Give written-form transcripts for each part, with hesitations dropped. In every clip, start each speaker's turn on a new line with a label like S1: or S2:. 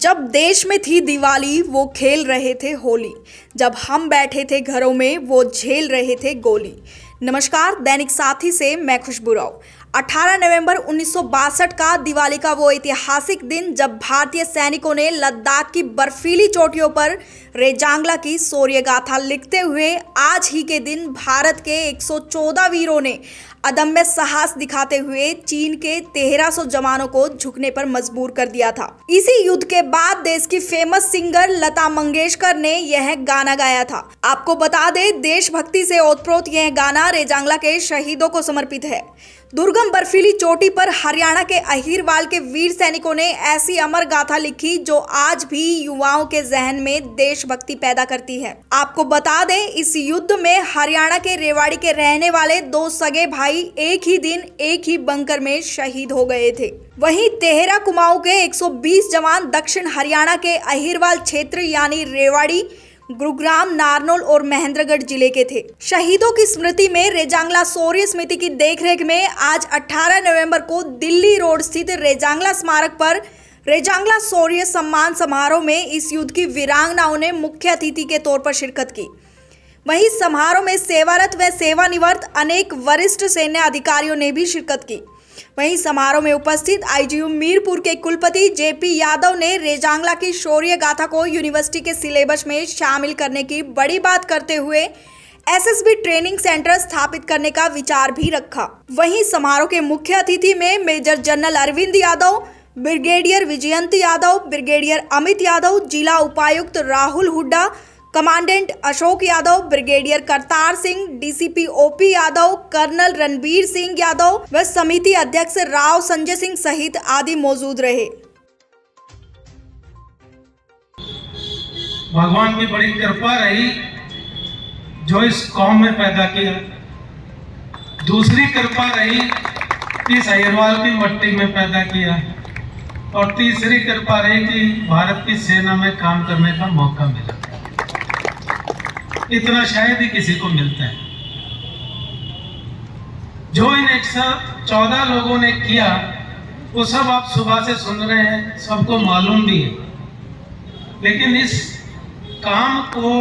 S1: जब देश में थी दिवाली वो खेल रहे थे होली, जब हम बैठे थे घरों में वो झेल रहे थे गोली। नमस्कार, दैनिक साथी से मैं खुशबू राव। 18 नवंबर 1962 का दिवाली का वो ऐतिहासिक दिन जब भारतीय सैनिकों ने लद्दाख की बर्फीली चोटियों पर रेजांगला की शौर्य गाथा लिखते हुए आज ही के दिन भारत के 114 वीरों ने अदम्य साहस दिखाते हुए चीन के 1300 जवानों को झुकने पर मजबूर कर दिया था। इसी युद्ध के बाद देश की फेमस सिंगर लता मंगेशकर ने यह गाना गाया था। आपको बता दें, देशभक्ति से ओतप्रोत यह गाना रेजांगला के शहीदों को समर्पित है। दुर्गम बर्फीली चोटी पर हरियाणा के अहिरवाल के वीर सैनिकों ने ऐसी अमर गाथा लिखी जो आज भी युवाओं के जहन में देशभक्ति पैदा करती है। आपको बता दें, इस युद्ध में हरियाणा के रेवाड़ी के रहने वाले दो सगे भाई एक ही दिन एक ही बंकर में शहीद हो गए थे। वहीं तेहरा कुमाऊं के 120 जवान दक्षिण हरियाणा के अहिरवाल क्षेत्र यानी रेवाड़ी, गुरुग्राम, नारनौल और महेंद्रगढ़ जिले के थे। शहीदों की स्मृति में रेजांगला शौर्य समिति की देखरेख में आज 18 नवंबर को दिल्ली रोड स्थित रेजांगला स्मारक पर रेजांगला शौर्य सम्मान समारोह में इस युद्ध की वीरांगनाओं ने मुख्य अतिथि के तौर पर शिरकत की। वहीं समारोह में सेवारत व सेवानिवृत्त अनेक वरिष्ठ सैन्य अधिकारियों ने भी शिरकत की। वहीं समारोह में उपस्थित आईजीयू मीरपुर के कुलपति जेपी यादव ने रेजांगला की शौर्य गाथा को यूनिवर्सिटी के सिलेबस में शामिल करने की बड़ी बात करते हुए एसएसबी ट्रेनिंग सेंटर स्थापित करने का विचार भी रखा। वहीं समारोह के मुख्य अतिथि में major general Arvind Yadav, brigadier Vijayant Yadav, brigadier Amit Yadav, जिला उपायुक्त Rahul Hooda, commandant Ashok Yadav, brigadier Kartar Singh, DCP OP Yadav, colonel Ranbir Singh Yadav व समिति अध्यक्ष राव संजय सिंह सहित आदि मौजूद रहे।
S2: भगवान की बड़ी कृपा रही जो इस कौम में पैदा किया। दूसरी कृपा रही कि इस अहिरवाल की मट्टी में पैदा किया, और तीसरी कृपा रही कि भारत की सेना में काम करने का मौका मिला। इतना शायद ही किसी को मिलता है। जो इन 114 लोगों ने किया वो सब आप सुबह से सुन रहे हैं, सबको मालूम भी है। लेकिन इस काम को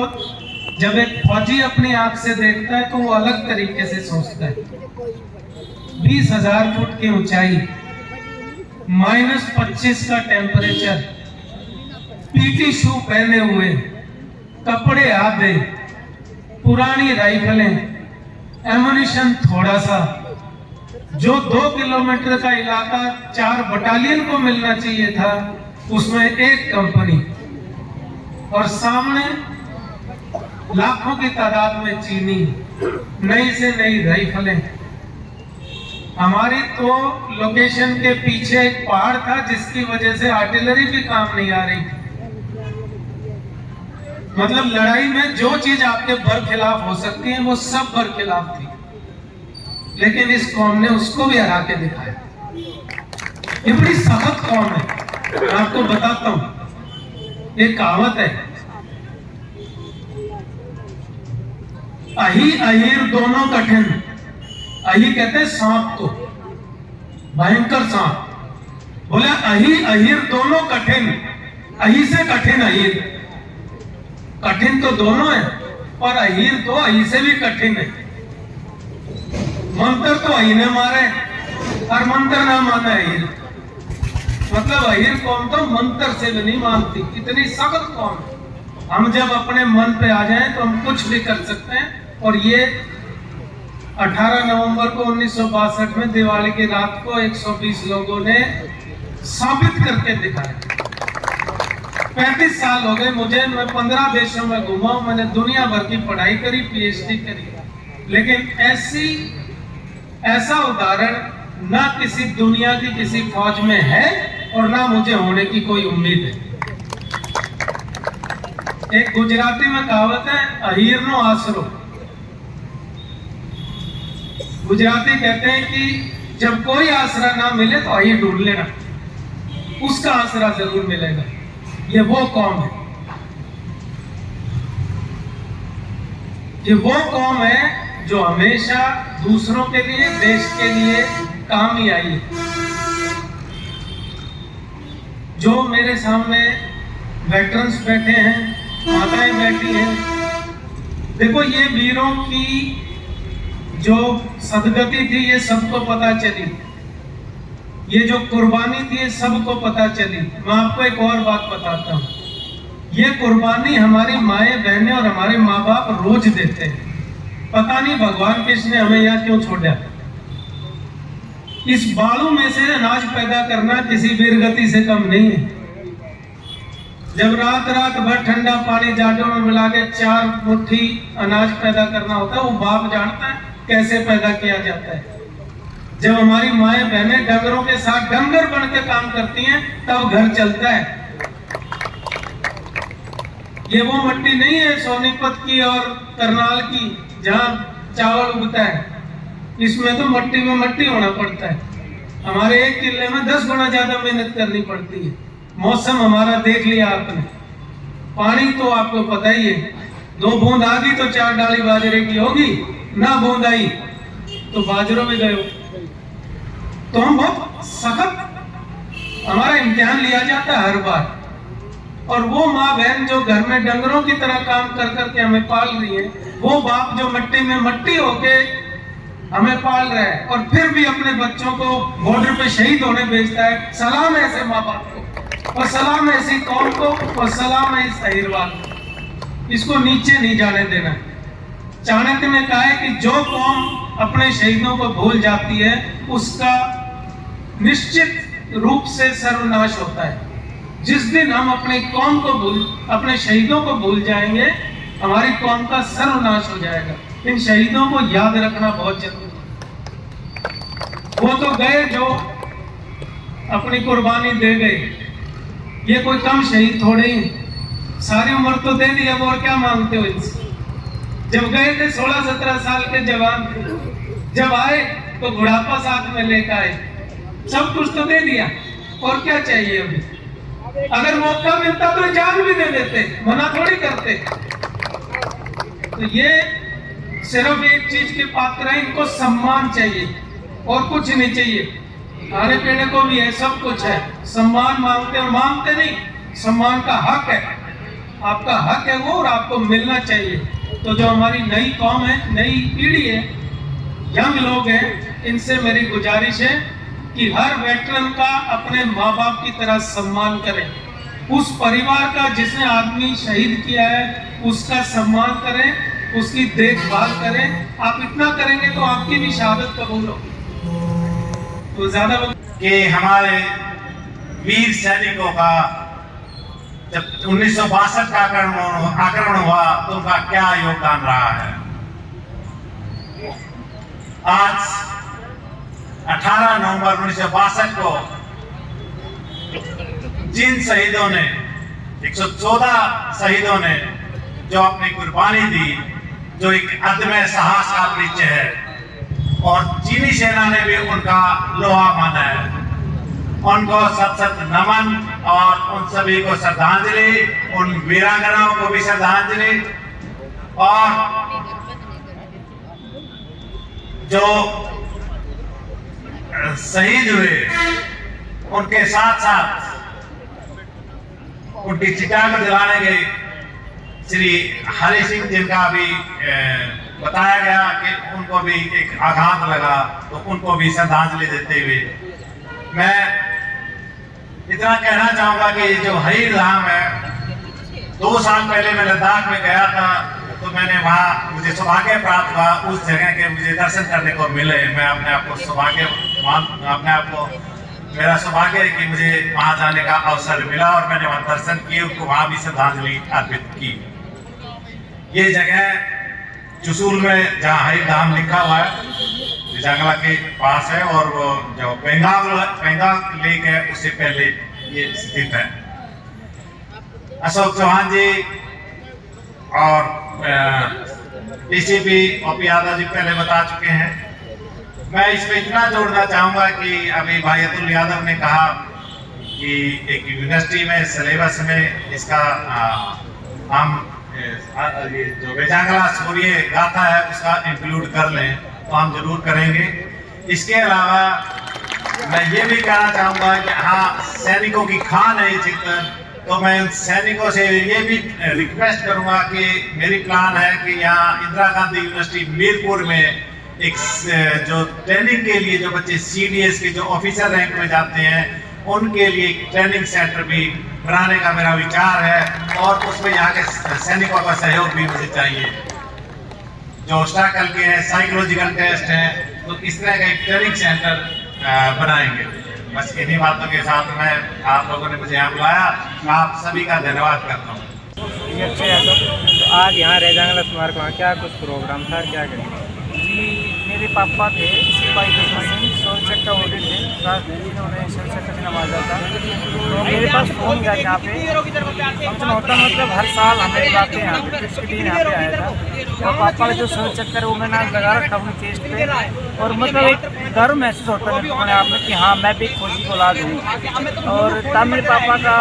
S2: जब एक फौजी अपनी आंख से देखता है तो वो अलग तरीके से सोचता है। 20,000 फुट की ऊंचाई, -25 का टेम्परेचर, पीटी शू पहने हुए, कपड़े आधे, पुरानी राइफलें, एमुनिशन थोड़ा सा, जो 2 किलोमीटर का इलाका 4 बटालियन को मिलना चाहिए था उसमें 1 कंपनी, और सामने लाखों की तादाद में चीनी, नई से नई राइफलें। हमारी तो लोकेशन के पीछे एक पहाड़ था जिसकी वजह से आर्टिलरी भी काम नहीं आ रही थी। मतलब लड़ाई में जो चीज आपके बरखिलाफ हो सकती है वो सब बरखिलाफ थी, लेकिन इस कौम ने उसको भी हरा के दिखाया। ये बड़ी सख्त कौम है। मैं आपको बताता हूं, एक कहावत है, अही अहिर दोनों कठिन। अही कहते हैं सांप को, भयंकर सांप। बोले अही अहिर दोनों कठिन, अही से कठिन अहिर। कठिन तो दोनों है, और अहिर तो अही से भी कठिन है। मंत्र तो अही ने मारे और मंत्र ना माने अहिर। मतलब अहिर कौम तो मंत्र से भी नहीं मानती। इतनी सख्त कौम है। हम जब अपने मन पे आ जाएं तो हम कुछ भी कर सकते हैं। और ये 18 नवंबर को 1962 में दिवाली की रात को 120 लोगों ने साबित करके दिखाया। 35 साल हो गए मुझे, मैं 15 देशों में घूमा हूं, मैंने दुनिया भर की पढ़ाई करी, पीएचडी करी, लेकिन ऐसा उदाहरण ना किसी दुनिया की किसी फौज में है और ना मुझे होने की कोई उम्मीद है। एक गुजराती में कहावत है, अहीर नो आसरो। गुजराती कहते हैं कि जब कोई आसरा ना मिले तो अहीर ढूंढ लेना, उसका आसरा जरूर मिलेगा। ये वो कौम है, ये वो कौम है जो हमेशा दूसरों के लिए, देश के लिए काम ही आई है। जो मेरे सामने वेटरन्स बैठे हैं, माताएं बैठी हैं। देखो ये वीरों की जो सदगति थी ये सबको पता चली, ये जो कुर्बानी थी ये सबको पता चली। मैं आपको एक और बात बताता हूँ, ये कुर्बानी हमारी माएँ बहनें और हमारे माँ बाप रोज देते हैं। पता नहीं भगवान कृष्ण ने हमें यहाँ क्यों छोड़ा। इस बालू में से अनाज पैदा करना किसी वीरगति से कम नहीं है। जब रात रात भर ठंडा पानी जाटों में मिला के 4 मुट्ठी अनाज पैदा करना होता है, वो बाप जानता है कैसे पैदा किया जाता है। जब हमारी माएँ बहनें डंगरों के साथ डंगर बन के काम करती हैं तब घर चलता है। ये वो मिट्टी नहीं है सोनीपत की और करनाल की जहाँ चावल उगता है, इसमें तो मिट्टी में मिट्टी होना पड़ता है। हमारे 1 किले में 10 गुना ज्यादा मेहनत करनी पड़ती है। मौसम हमारा देख लिया आपने, पानी तो आपको पता ही है, 2 बूंद आ गई तो 4 डाली बाजरे की होगी, ना बूंद आई तो बाजरों में गए। तो हम बहुत सख्त हमारा इम्तिहान लिया जाता है हर बार। और वो माँ बहन जो घर में डंगरों की तरह काम कर करके हमें पाल रही है, वो बाप जो मिट्टी में मिट्टी होके हमें पाल रहा है और फिर भी अपने बच्चों को बॉर्डर पे शहीद होने भेजता है। सलाम है ऐसे माँ बाप को, और सलाम है ऐसी कौम को, और सलाम है इस अहिरवाल को। इसको नीचे नहीं जाने देना। चाणक्य ने कहा है कि जो कौम अपने शहीदों को भूल जाती है उसका निश्चित रूप से सर्वनाश होता है। जिस दिन हम अपनी कौम को अपने शहीदों को भूल जाएंगे, हमारी कौम का सर्वनाश हो जाएगा। इन शहीदों को याद रखना बहुत जरूरी है। वो तो गए जो अपनी कुर्बानी दे गए, ये कोई कम शहीद थोड़े ही, सारी उम्र तो दे दी, अब और क्या मांगते हो इनसे। जब गए थे 16-17 साल के जवान थे, जब आए तो बुढ़ापा साथ में लेकर आए, सब कुछ तो दे दिया, और क्या चाहिए अभी। अगर मौका मिलता तो जान भी दे देते, मना थोड़ी करते। तो ये सिर्फ एक चीज के पात्र हैं, इनको सम्मान चाहिए और कुछ नहीं चाहिए। खाने पीने को भी है, सब कुछ है, सम्मान मांगते और मांगते नहीं, सम्मान का हक है, आपका हक है वो, और आपको मिलना चाहिए। तो जो हमारी नई कौम है, नई पीढ़ी है, यंग लोग हैं, इनसे मेरी गुजारिश है कि हर वेटरन का अपने माँ बाप की तरह सम्मान करें। उस परिवार का जिसने आदमी शहीद किया है उसका सम्मान करें, उसकी देखभाल करें। आप इतना करेंगे तो आपकी भी शहादत कबूल होगी। तो ज्यादा
S3: कि हमारे वीर सैनिकों का जब 1962 का आक्रमण हुआ तो उनका क्या योगदान रहा है। आज 18 नवंबर 1962 को जिन शहीदों ने 114 शहीदों ने जो अपनी कुर्बानी दी, जो एक अदम्य साहस का परिचय है, और चीनी सेना ने भी उनका लोहा माना है। उनको सत नमन और उन सभी को श्रद्धांजलि, उन वीरांगनाओं को भी श्रद्धांजलि। और जो शहीद हुए उनके साथ साथ उनकी चिता को जलाने गए श्री हरि सिंह, जिनका भी बताया गया कि उनको भी एक आघात लगा, तो उनको भी श्रद्धांजलि देते हुए मैं इतना कहना चाहूंगा कि जो हरी धाम है, 2 साल पहले मैं लद्दाख में गया था, तो मैंने वहाँ मुझे सौभाग्य प्राप्त हुआ उस जगह के मुझे दर्शन करने को मिले। मैं अपने आप को मेरा सौभाग्य है कि मुझे वहाँ जाने का अवसर मिला और मैंने वहाँ दर्शन किए, उनको वहाँ भी श्रद्धांजलि अर्पित की। ये जगह चुसूल में जहाँ हरी धाम लिखा हुआ है, जंगला के पास है, और वो जो बंगाल लेक है उससे पहले ये स्थित है। अशोक चौहान जी और डीसीपी ओपी यादव जी पहले बता चुके हैं। मैं इसमें इतना जोड़ना चाहूंगा कि अभी भाई अतुल यादव ने कहा कि एक यूनिवर्सिटी में सिलेबस में इसका हम ये जो बेजांगला सूर्य गाथा है उसका इंक्लूड कर लें, तो हम जरूर करेंगे। इसके अलावा मैं ये भी कहना चाहूँगा कि हाँ, सैनिकों की खान है ये चित्र, तो मैं सैनिकों से ये भी रिक्वेस्ट करूंगा कि मेरी प्लान है कि यहाँ इंदिरा गांधी यूनिवर्सिटी मीरपुर में एक जो ट्रेनिंग के लिए जो बच्चे CDS के जो ऑफिसर रैंक में जाते हैं उनके लिए एक ट्रेनिंग सेंटर भी बनाने का मेरा विचार है, और उसमें यहाँ के सैनिकों का सहयोग भी मुझे चाहिए। जो ऑब्स्टैकल के हैं, साइकोलॉजिकल टेस्ट हैं, तो इस तरह का एक ट्रेनिंग सेंटर बनाएंगे। बस इन्हीं बातों के साथ मैं, आप लोगों ने मुझे यहाँ बुलाया, आप सभी का धन्यवाद करता हूँ।
S4: ये अच्छे है तो आज यहाँ रह जाएंगे स्मारक, वहाँ क्या कुछ प्रोग्राम था, क्या करेंगे?
S5: जी, मेरे पापा थे सिपाही दुश्मन सिंह, सोलचक का ऑडिट थे, उन्होंने सोलचक का नवाजा था। तो मेरे पास फ़ोन गया यहाँ पे फंक्शन होता, मतलब हर साल हम लोग आते हैं यहाँ पे, फिर उसके दिन यहाँ पे आया था। तो पापा का जो सोलचक्कर है वो मैंने लगा रखा अपनी चेस्ट पे, और मतलब एक गर्व महसूस होता है अपने आप में कि हाँ मैं भी एक फौजी को औलाद हूँ। और तब मेरे पापा का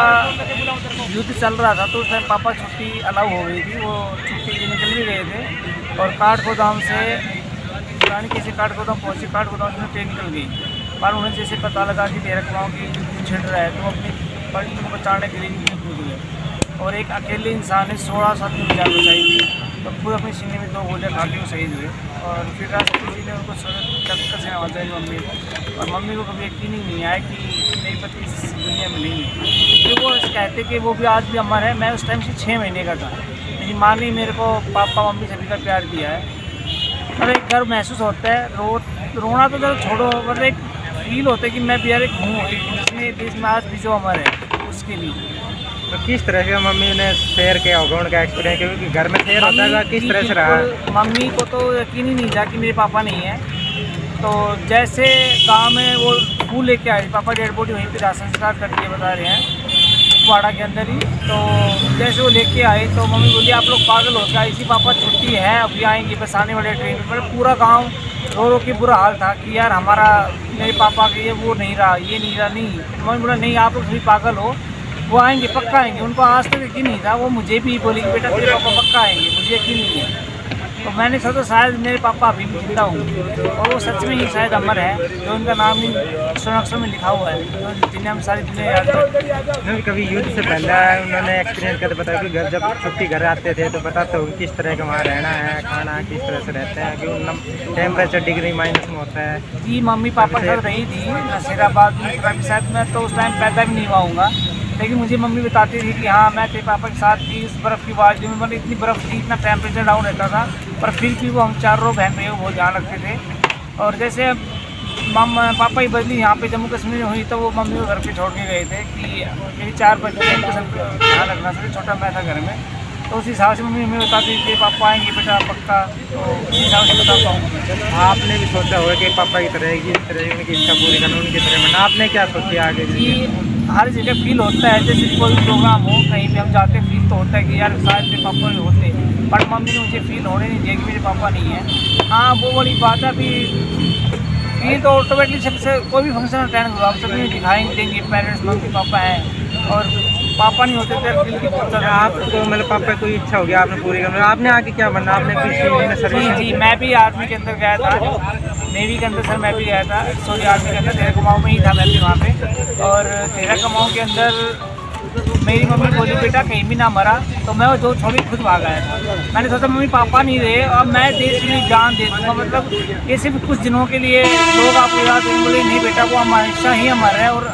S5: युद्ध चल रहा था, तो उस टाइम पापा छुट्टी अलाउ हो गई थी, वो छुट्टी निकल भी गए थे, और काठगोदाम से पुरानी किसी काठगोदाम पहुँचे, काठगोदाम से ट्रेन निकल गई। पर उन्हें जैसे पता लगा कि मेरे गाँव की युद्ध छिड़ रहा है, तो अपनी पलटी को बचाने के लिए नीचे कूद गए, और एक अकेले इंसान ने 16 साल की जान बचाई थी। तो खुद अपने सीने में 2 गोलियां खा के वो शहीद हुए, और फिर राष्ट्रपति जी ने उनको चक्कर से नवाजा मम्मी को, और मम्मी को कभी यकीन ही नहीं आया कि मेरी पति इस दुनिया में नहीं है। फिर वो कहते कि वो भी आज भी अमर है। मैं उस टाइम से 6 महीने का था, मेरी माँ ने मेरे को पापा मम्मी सभी का प्यार दिया है, और एक गर्व महसूस होता है। रोना तो चलो छोड़ो, मतलब एक फील होता है कि मैं भी यार एक हूँ जिसने देश में आज भी जो अमर है उसके लिए।
S4: तो किस तरह से मम्मी ने शेयर किया होगा उनका एक्सपीरियंस, क्योंकि घर में शेयर होता है, किस तरह से रहा?
S5: मम्मी को तो यकीन ही नहीं था कि मेरे पापा नहीं है। तो जैसे गांव में वो फूल लेके आए, पापा डेड बॉडी वहीं पे दाह संस्कार कर दिए, बता रहे हैं वाड़ा के अंदर ही। तो जैसे वो लेके आए तो मम्मी बोली आप लोग पागल हो गया, इसी पापा छुट्टी है अभी आएंगे बस आने वाले ट्रेन में। मतलब पूरा गाँव रो रो के बुरा हाल था कि यार हमारा मेरे पापा के ये वो नहीं रहा, ये नहीं रहा। नहीं, मम्मी बोला नहीं आप लोग सभी पागल हो, वो आएंगे पक्का आएंगे। उनको आज तक यकीन नहीं था, वो मुझे भी बोली कि बेटा तेरे पापा पक्का आएंगे, मुझे यकीन नहीं है। तो मैंने सोचा शायद मेरे पापा अभी भी जिंदा हूँ, और वो सच में ही शायद अमर है, जो उनका नाम ही स्वर्ण अक्षर में लिखा हुआ है, जो दुनिया में सारी दुनिया याद है।
S4: कभी युद्ध से पहले उन्होंने एक्सपीरियंस करके बताया कि घर जब छुट्टी घर आते थे तो बताते हो किस तरह का वहाँ रहना है, खाना किस तरह से रहते हैं, कि टेम्परेचर डिग्री माइनस में होता है।
S5: जी, मम्मी पापा के साथ रही थी नसीराबाद में, शायद मैं तो उस टाइम पैदा भी नहीं हुआ हूँगा, लेकिन मुझे मम्मी बताती थी कि हाँ मैं तेरे पापा के साथ थी उस बर्फ़ की बारिश में, मतलब इतनी बर्फ़ थी, इतना टेम्परेचर डाउन रहता था, पर फिर भी वो हम चारों बहन भाइयों को बहुत ध्यान रखते थे। और जैसे पापा की बदली यहाँ पे जम्मू कश्मीर में हुई, तो वो मम्मी को घर पे छोड़ के गए थे कि मेरी 4 बच्चे हैं, सब ध्यान रखना, सबसे छोटा मैं था घर में। तो उस हिसाब से मम्मी बताती थी कि पापा आएंगे बेटा पक्का, तो उस हिसाब से बता पाऊँगा।
S4: आपने भी सोचा होगा कि पापा की तरह इस तरह उनकी इच्छा पूरी करना, उनकी तरह बनना, आपने क्या सोचा आगे?
S5: जी, हर जगह फील होता है, जैसे कोई प्रोग्राम हो कहीं भी हम जाते हैं, फील तो होता है कि यार शायद मेरे पापा भी होते, बट मम्मी ने मुझे फील होने नहीं दिया कि मेरे पापा नहीं है। हाँ वो बड़ी बात है, अभी फील तो ऑटोमेटिकली सबसे कोई भी फंक्शन अटेंड करो आप सभी दिखाई देंगे पेरेंट्स मम्मी पापा हैं, और पापा नहीं होते थे दिल की पता था।
S4: आपको मतलब पापा कोई इच्छा हो गया आपने पूरी करना, आपने आगे क्या बनना? आपने किस सर्विस?
S5: जी, मैं भी आर्मी के अंदर गया था, नेवी के अंदर सर मैं भी गया था, सॉरी आर्मी के अंदर तेरा कमाऊ में ही था मैं भी वहाँ पे। और तेरा कमाऊ के अंदर मेरी मम्मी बोली बेटा कहीं भी ना मरा, तो मैं वो जो छोड़ी खुद भाग आया था। मैंने सोचा मम्मी पापा नहीं रहे और मैं देश के लिए जान दे दूँगा, मतलब ये सिर्फ कुछ दिनों के लिए लोग आपको याद बोले नहीं बेटा वो हमेशा ही अमर है, और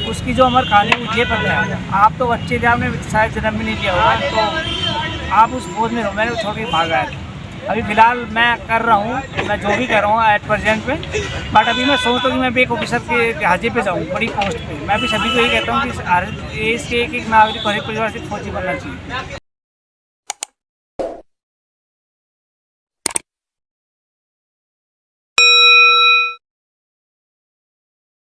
S5: उसकी जो अमर कहानी मुझे पता है। आप तो बच्चे थे, आपने शायद जन्म भी नहीं लिया होगा, तो आप उस फौज में रहो, मैंने छोड़ के भाग आया था। अभी फ़िलहाल मैं कर रहा हूँ, मैं जो भी कर रहा हूँ एट प्रेजेंट पे, बट अभी मैं सोचता हूँ कि मैं भी एक ऑफिसर के लिहाजे पे जाऊँ, बड़ी पोस्ट पे। मैं भी सभी को यही कहता हूँ कि देश के एक नागरिक और एक परिवार से फौजी बनना चाहिए।